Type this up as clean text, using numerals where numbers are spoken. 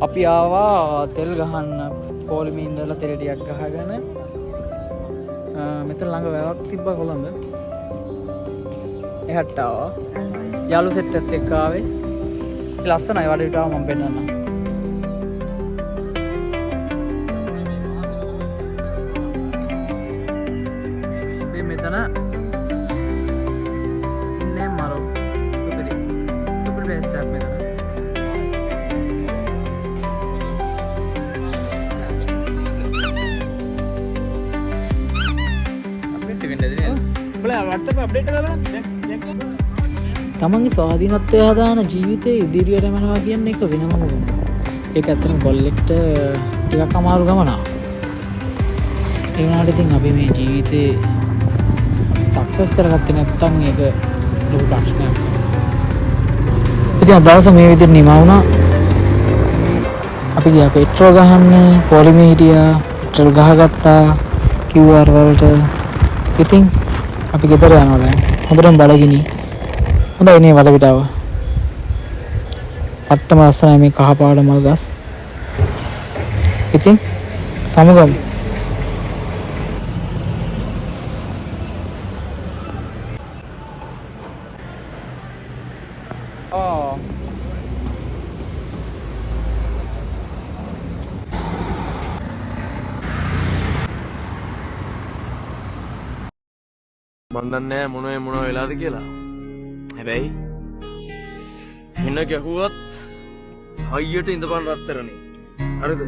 අපි ආවා තෙල් ගහන්න පොලිමේ ඉඳලා තෙල් ටිකක් ගහගෙන මෙතන ළඟ වැවක් තිබ්බා කොළඹ. එහාට ආවා. යාළු සෙට් එකත් එක්ක ආවේ. ලස්සනයි වඩේට ආව මම පෙන්නන්නම්. මේ මෙතන ඉන්නේ මරෝ. සුපර් බේස් එකක් මෙතන. තමන්ගේ ස්වාධීනත්වය හදාන ජීවිතය ඉදිරියට යනවා කියන්නේ එක වෙනම මොකක්ද? ඒක ඇත්තටම කොල්ලෙක්ට ටිකක් අමාරු ගමනක්. ඒ වුණාට ඉතින් අපි මේ ජීවිතේ සක්සස් කරගත්තේ නැත්නම් ඒක ලොකු ප්‍රශ්නයක්. ඉතින් අද දවසේ මේ විදිහට නිමා වුණා. අපි ගියා පෙට්‍රෝල් ගහන්න, පොලිමේ හිටියා, පෙට්‍රෝල් ගහගත්තා, QR වලට. ඉතින් අපි ගෙදර යනවා දැන්. හොඳටම බඩගිනි. හොඳයි නේ වලවිටාව. පට්ටම ලස්සනයි මේ කහ පාට මල් ගස්. ඉතින් සමගමු. මන් දන්නේ නැහැ මොන වෙලාද කියලා. හැබැයි එන ගැහුවත් හයියට ඉඳපන් රත්තරනේ. හරිද?